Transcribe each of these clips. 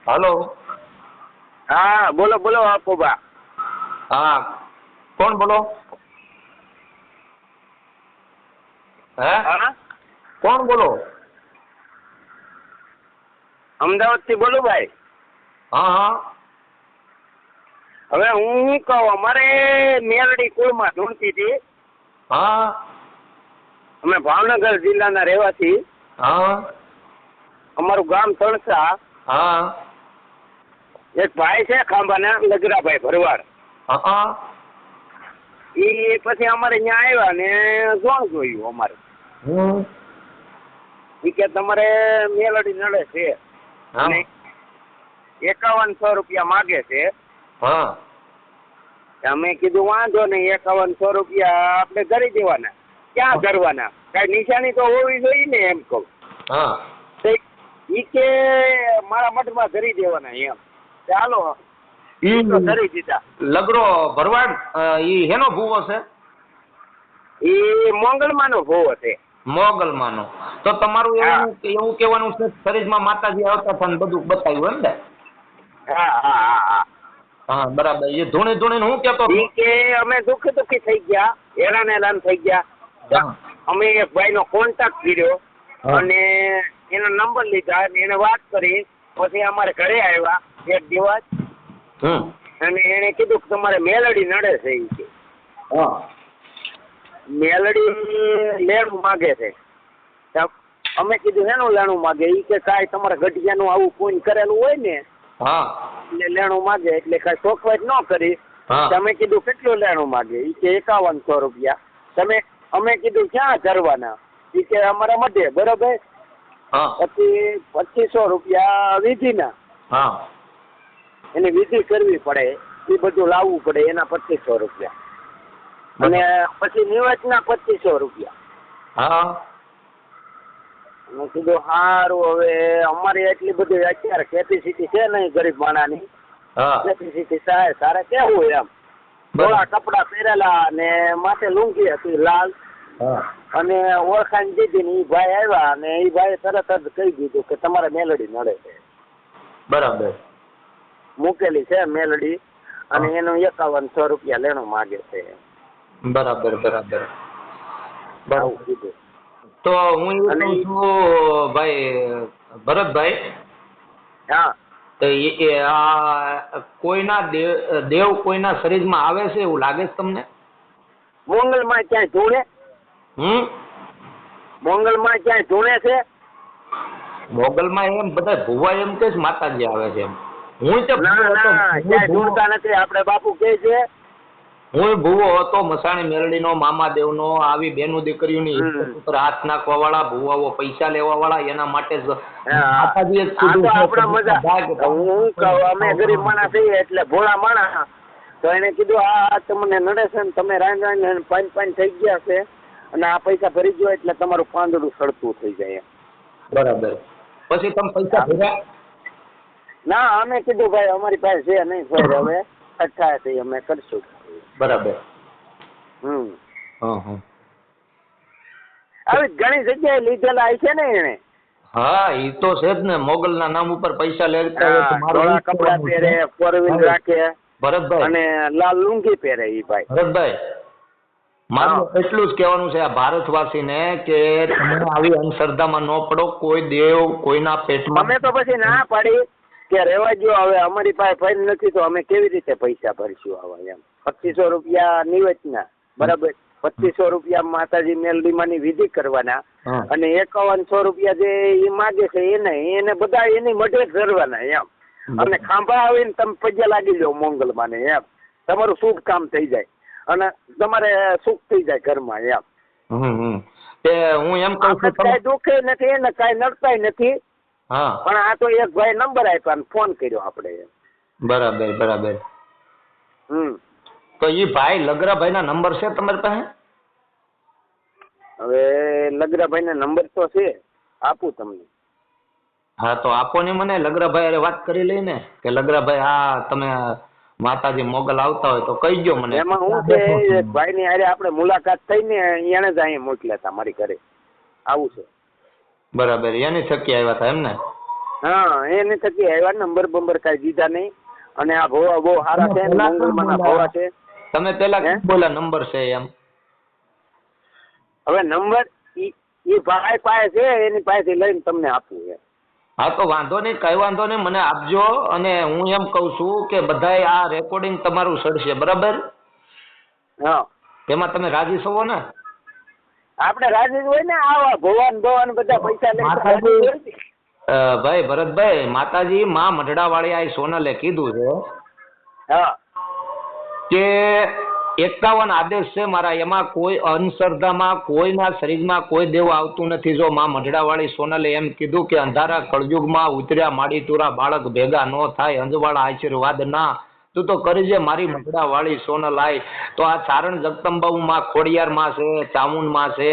Hello. हाँ बोलो बोलो अपूबा। हाँ कौन बोलो? है हाँ कौन बोलो? अमदावाद થી બોલું ભાઈ। हाँ हाँ હવે હું કહું અમારે મેલડી કુળમાં ઢૂંઢતી હતી। हाँ અમે ભાવનગર જિલ્લાના રહેવાસી। हाँ અમારું ગામ તણસા। हाँ એક ભાઈ છે ખાંભાના લગરાભાઈ ભરવાડ। हाँ એ પછી અમારે ત્યાં આવ્યા ને જોણ જોયું અમારે। એ કે તમારે મેલડી નડે છે हाँ અને 5100 રૂપિયા માગે છે। हाँ અમે કીધું વાંધો નહીં 5100 રૂપિયા આપણે કરી દેવાના। ક્યાં કરવાના? કાંઈ નિશાની તો હોવી જોઈએ ને એમ કહું। हाँ તો ઈ કે મારા મઠમાં કરી દેવાના એમ। ચાલો ઈ તો કરી દીધા। લગરો ભરવાડ ઈ હેનો ભૂવો છે? એ મોંગલમાંનો ભોવો છે। મોગલમાંનો। તો તમારું એવું કહેવાનું છે શરીરમાં માતાજી આવતા હતા ને બધું બતાવ્યું એમ ને? હા હા હા હા હા બરાબર। એ ધૂણી ધૂણીને હું કહેતો હતો? ઈ કે અમે દુઃખી દુઃખી થઈ ગયા, હેરાન થઈ ગયા। હા અમે એક ભાઈનો કોન્ટેક્ટ કર્યો હા અને એનો નંબર લીધા અને એને વાત કરી। પછી અમારે ઘરે આવ્યા એક દિવસ અને એને કીધું કે તમારે મેલડી નડે છે। ઈ કે હા મેલડી લેણું માગે છે। તો અમે કીધું હેનું લેણું માગે? ઈ કે કાંઈ તમારા ગઢિયાનું આવું પૂન કરેલું હોય ને હા એટલે લેણું માગે, એટલે કાંઈ ચોખવટ ન કરી। હા તમે કીધું કેટલું લેણું માગે? ઈ કે 5100 રૂપિયા। તમે અમે કીધું ક્યાં કરવાના? ઈ કે અમારા મધ્ય બરોબર। હા પછી 2500 રૂપિયા વિધિના, હા એની વિધિ કરવી પડે, એ બધું લાવવું પડે, એના 2500 રૂપિયા અને પછી નિવેચના 2500 રૂપિયા। હા મેં કીધું સારું, હવે અમારી એટલી બધી અત્યારે કેપેસિટી છે નહીં ગરીબ માણાની। હા કેપેસિટી થાય તારે કેવું એમ? થોડા કપડા પહેરેલા ને માથે લુંગી હતી લાલ હા અને ઓળખાણ દીધી ને એ ભાઈ આવ્યા અને એ ભાઈ તરત જ કહી દીધું કે તમારે મેલડી નડે છે। બરાબર મૂકેલી છે મેલડી અને એનું 5100 રૂપિયા લેણું માગે છે। બરાબર બરાબર આવું કીધું। તો હું એવું કહું છું ભાઈ ભરતભાઈ, હા તો આ કોઈના દેવ કોઈના શરીરમાં આવે છે એવું લાગે છે તમને? મોંગલમાં ક્યાંય ધૂણે? મોંગલમાં ક્યાંય ધૂણે છે? મોગલમાં એમ બધા ભુવા એમ કે છે માતાજી આવે છે એમ। હું ના ક્યાંય ધૂણતા નથી। આપણે બાપુ કહે છે હું ભુવો હતો મસાણી મેલડીનો, મામાદેવનો, આવી બેનું દીકરીઓની ઉપર હાથ નાખવા વાળા ભુવાઓ, પૈસા લેવા વાળા, એના માટે જ માતાજીએ જ આ તો કીધું આપણા મજા। હું કહું અમે ગરીબ માણસ છીએ એટલે ભોળા માણસ, તો એને કીધું આ તમને નડે છે ને તમે રાંધ પાન થઈ ગયા છે અને આ પૈસા ભરી ગયો એટલે તમારું પાંદડું સડતું થઈ જાય એમ। બરાબર। પછી તમે પૈસા ભર્યા? ના અમે કીધું ભાઈ અમારી પાસે છે નહીં સર, હવે અઠ્ઠા થઈ અમે કરશું। બરાબર। હમ હા હા આવી ઘણી જગ્યાએ લીધેલા છે ને એને। હા એ તો છે જ ને, મોગલના નામ ઉપર પૈસા લેતા હોય તો મારું ધોળા કપડા પહેરે, ફોર વ્હીલ રાખે ભરતભાઈ અને લાલ લુંગી પહેરે ઈ ભાઈ। ભરતભાઈ મારું એટલું જ કહેવાનું છે આ ભારતવાસીને કે તમે આવી અંધશ્રદ્ધામાં ન પડો। કોઈ દેવ કોઈના પેટમાં અમે તો પછી ના પાડી કે રેવા જો, હવે અમારી પાસે ફાઈન નથી તો અમે કેવી રીતે પૈસા ભરશું આવા એમ। 2500 રૂપિયા નિવેચના બરાબર, 2500 રૂપિયા માતાજી મેલડીમાંની વિધિ કરવાના અને 5100 રૂપિયા જે એ માગે છે એને બધા એની મઢે કરવાના એમ। અને ખાંભા આવીને તમે પગે લાગી જાઓ મોંગલમાં ને એમ, તમારું શુભ કામ થઈ જાય અને તમારે સુખ થઈ જાય ઘરમાં એમ। હું એમ કહું છું કઈ દુઃખે નથી ને કઈ નડતાય નથી, હા પણ આ તો એક ભાઈ નંબર આપ્યા ને ફોન કર્યો આપણે એમ। બરાબર બરાબર। તો એ ભાઈ લગરાભાઈ ના નંબર છે તમારી પાસે? હવે લગરાભાઈ ના નંબર તો છે, આપું તમને। હા તો આપો ને મને, લગરાભાઈ અરે વાત કરી લઈને કે લગરાભાઈ હા તમે માતાજી મોગલ આવતા હોય તો કહી ગયો મને। એમાં હું છે ભાઈ ની હારે આપણે મુલાકાત થઈ ને એને જ અહીંયા મોકલ્યા હતા મારી ઘરે, આવું છે। બરાબર, એની થકી આવ્યા હતા એમ ને? હા, એને થકી આવ્યા, નંબર બંબર કાંઈ દીધા નહીં. અને આ ભોવા બહુ સારા છે, મંગળમાંના ભોવા છે. તમે પેલા બોલા નંબર છે એમ? હવે નંબર ઈ ભાઈ પાસે છે, એની પાસેથી લઈને તમને આપું છે. હા તો વાંધો નહીં, કઈ વાંધો નહીં, મને આપજો. અને હું એમ કહું છું કે બધાય આ રેકોર્ડિંગ તમારું સડશે, બરાબર? હા, એમાં તમે રાજી છો ને? આપણે રાજી હોય ને, આવા ભોવાન બધા પૈસા લઈને. ભાઈ ભરતભાઈ, માતાજી માં મઢડાવાળી આ સોનલે કીધું છે હા કે 51 આદેશ છે મારા, એમાં કોઈ અંધશ્રદ્ધામાં કોઈના શરીરમાં કોઈ દેવ આવતું નથી. જો માં મઢડાવાળી સોનલે એમ કીધું કે અંધારા કળયુગમાં ઉતર્યા માડી તુરા બાળક ભેગા ન થાય, અંજવાળા આશીર્વાદ ના તું તો કરજે મારી મઢડાવાળી સોનલ આય. તો આ ચારણ જગદંબામાં ખોડિયાર માં છે, ચામુંડ માં છે,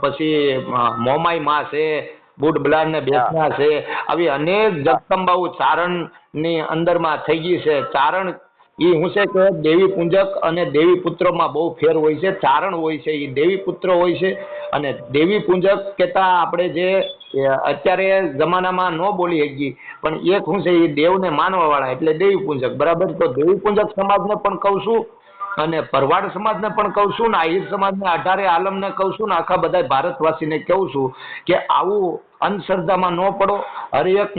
પછી મોમાઈ માં છે, બુટ બ્લાડ ને બેસના છે, આવી અનેક જગદંબાઓ ચારણ ની અંદર માં થઈ ગઈ છે. ચારણ એ શું છે કે દેવી પૂંજક અને દેવી પુત્રમાં બહુ ફેર હોય છે. ચારણ હોય છે એ દેવી પુત્ર હોય છે, અને દેવી પૂંજક કેતા આપણે જે અત્યારે જમાનામાં ન બોલી શકીએ, પણ એક શું છે એ દેવને માનવા વાળા એટલે દેવી પૂંજક, બરાબર? તો દેવી પૂંજક સમાજને પણ કહું છું, અને ભરવાડ સમાજને પણ કહું છું, ને આહિર સમાજને 18 આલમને કહું છું, ને આખા બધા ભારતવાસીને કહું છું કે આવું અંધશ્રદ્ધામાં ન પડો. હરેક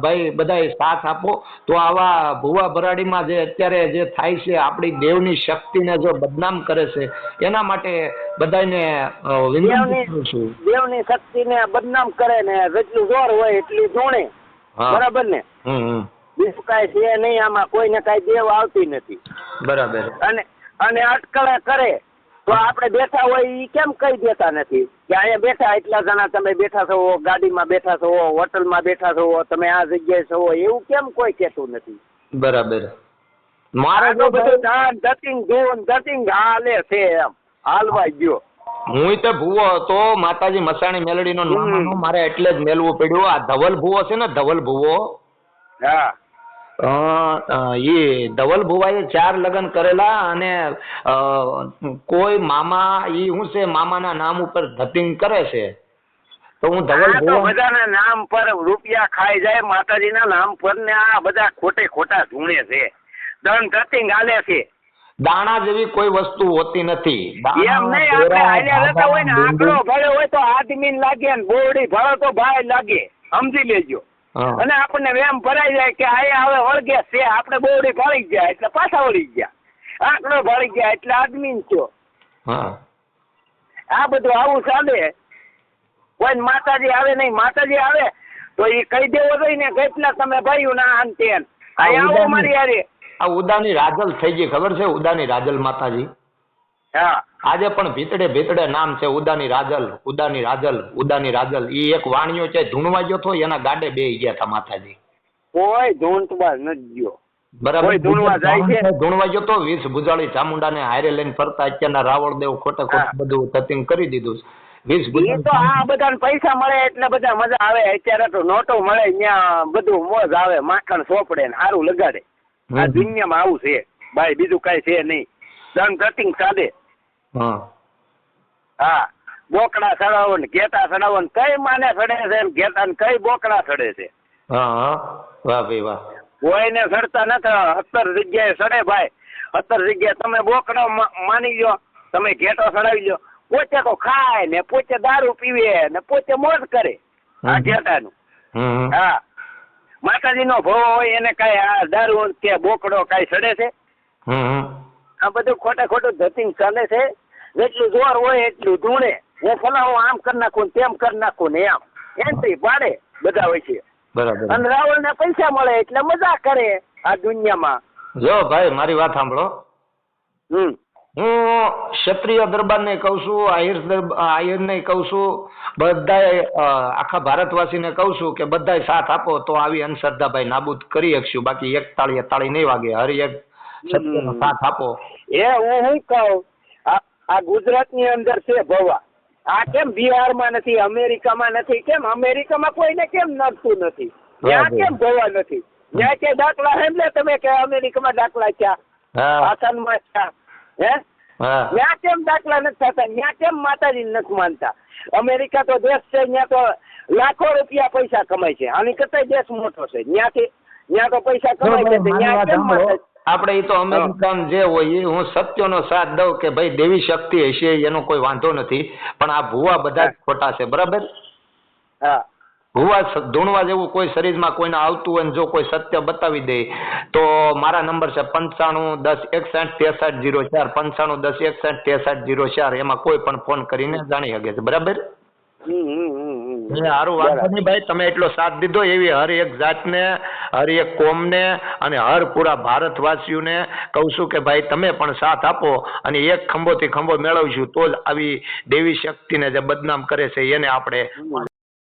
ભાઈ બધાએ સાથ આપો. તો આવા ભુવા ભરાડીમાં જે અત્યારે જે થાય છે, આપણી દેવની શક્તિને જો બદનામ કરે છે, એના માટે બધાને વિનંતી કરું છું. દેવની શક્તિને બદનામ કરે ને જેટલું જોર હોય એટલું જોણે, બરાબર ને? બીજું કાંઈ છે નહીં આમાં, કોઈને કાંઈ દેવ આવતી નથી, બરાબર? અને અટકળે કરે તો આપણે બેઠા હોય એ કેમ કહી દેતા નથી કે અહીંયા બેઠા એટલા જણા તમે બેઠા છો, ગાડીમાં બેઠા છો, હોટલમાં બેઠા છો, તમે આ જગ્યાએ છો, એવું કેમ કોઈ કહેતું નથી? બરાબર. મારે તો બધું દાન ધતિંગ હાલે છે, એમ હાલવા ગયો. હું તો ભૂવો હતો, માતાજી મસાણી મેલડીનો નામ મારે એટલે જ મેલવું પડ્યું. આ ધવલ ભૂવો છે ને, ધવલ ભૂવો, હા, એ ધવલ ભુવાએ 4 લગ્ન કરેલા, અને કોઈ મામા ઈ શું છે મામાના નામ ઉપર ધતિંગ કરે છે. તો હું ધવલ ભુવા બધાના નામ પર રૂપિયા ખાઈ જાય, માતાજીના નામ પર ને આ બધા ખોટા ધૂણે છે, દન ધતિંગ હાલે છે. દાણા જેવી કોઈ વસ્તુ હોતી નથી. એમ નહીં, આપણે હાલ્યા રહેતા હોય ને, આંકડો ભળ્યો હોય તો આદમી લાગે ને બોરડી ભળો તો ભાઈ લાગે, સમજી લેજો. અને આપણને એમ ભરાઈ જાય કે આ હવે વળગે છે, આપણે બોરડી ભળી ગયા એટલે પાછા વળી ગયા, આંકડો ભળી ગયા એટલે આદમી થયો. આ બધું આવું ચાલે. કોઈ માતાજી આવે નહીં, માતાજી આવે તો એ કહી દેવો જોઈએ ને કેટલા તમે ભાઈઓ ના આન તેન આવો મારી યારે. આ ઉદાની રાજલ થઈ ગઈ, ખબર છે? ઉદાની રાજલ માતાજી. હા, આજે પણ ભીતડે નામ છે ઉદાની રાજલ, ઉદાની રાજલ, ઉદાની રાજલ. ઈ એક વાણિયો છે, ધૂણવા ગયો તો એના ગાડે બેહી ગયા હતા માતાજી. કોઈ ધૂણવા નથી ગયો, બરાબર? ધૂણવા જાય છે, ધૂણવા ગયો તો 20 ભુજાળી ચામુંડાને હારે લઈને ફરતા અત્યારના રાવળદેવ ખોટે બધું ધતિંગ કરી દીધું. 20 ભુજાળી તો આ બધાને પૈસા મળે એટલે બધા મજા આવે. અત્યારે તો નોટો મળે, ત્યાં બધું મોજ આવે, માખણ સોપડે ને સારું લગાડે. આ દુનિયામાં આવું છે ભાઈ, બીજું કઈ છે નહીં. દન ધતિંગ ચાલે. હા, બોકડા ચડાવો ને ઘેટા ચડાવો ને કઈ માને ચડે છે, ઘેટા ને કઈ બોકડા ચડે છે. વાહ ભાઈ વાહ. કોઈને ચડતા નથી. 17 જગ્યાએ ચડે ભાઈ, 17 જગ્યાએ તમે બોકડો માની લો, તમે ઘેટો ચડાવી લો. પોતે તો ખાય ને પોતે દારૂ પીવે ને પોતે મોજ કરે આ ઘેટાનું. હા, માતાજી નો ભો હોય એને કઈ આ દારૂ કે બોકડો કઈ ચડે છે? આ બધું ખોટું ધતિંગ ચાલે છે. જેટલું જોર હોય એટલું ધૂણે. હું ફલાવું આમ કરી નાખું તેમ કરી નાખું ને એમ એન્ટ્રી પાડે બધા હોય છે. બરાબર. અને રાવળ ને પૈસા મળે એટલે મજા કરે આ દુનિયામાં. જો ભાઈ મારી વાત સાંભળો. હું ક્ષત્રિય દરબારને કહું છું, આહિરને કહું છું, બધાય આખા ભારતવાસીને કહું છું કે બધાય સાથ આપો તો આવી અંધશ્રદ્ધા ભાઈ નાબૂદ કરી શકશું. બાકી એક તાળી નહીં વાગે. હરી એક ક્ષત્રિયનો સાથ આપો. હું શું કહું, આ ગુજરાતની અંદર છે ભવા. આ કેમ બિહારમાં નથી, અમેરિકામાં નથી? કેમ અમેરિકામાં કોઈને કેમ નડતું નથી? ત્યાં કેમ ભવા નથી? ત્યાં કે દાખલા સાંભળ્યા તમે કે અમેરિકામાં દાખલા ક્યાં આસાનમાં ક્યાં? ત્યાં કેમ દાખલા નથી થતા? ત્યાં કેમ માતાજી નથી માનતા? અમેરિકા તો દેશ છે, ત્યાં તો લાખો રૂપિયા પૈસા કમાય છે. આની કરતા દેશ મોટો છે. ત્યાં તો પૈસા કમાય છે. ત્યાં કેમ માતાજી? આપણે એ તો અમેરિકન જે હોય એ હું સત્યનો સાથ દઉં કે ભાઈ દેવી શક્તિ હશે એનો કોઈ વાંધો નથી, પણ આ ભૂવા બધા જ ખોટા છે. બરાબર? હા. ભૂવા ધૂણવા જેવું કોઈ શરીરમાં કોઈને આવતું હોય ને જો કોઈ સત્ય બતાવી દે તો મારા નંબર છે 9510616304 9510616304. એમાં કોઈ પણ ફોન કરીને જાણી શકે છે. બરાબર? સારું, વાંધો નહીં ભાઈ, તમે એટલો સાથ દીધો એવી હર એક જાતને, હર એક કોમને અને હર પૂરા ભારતવાસીઓને કહું છું કે ભાઈ તમે પણ સાથ આપો અને એક ખંભોથી ખંભો મેળવશું તો જ આવી દેવી શક્તિને જે બદનામ કરે છે એને આપણે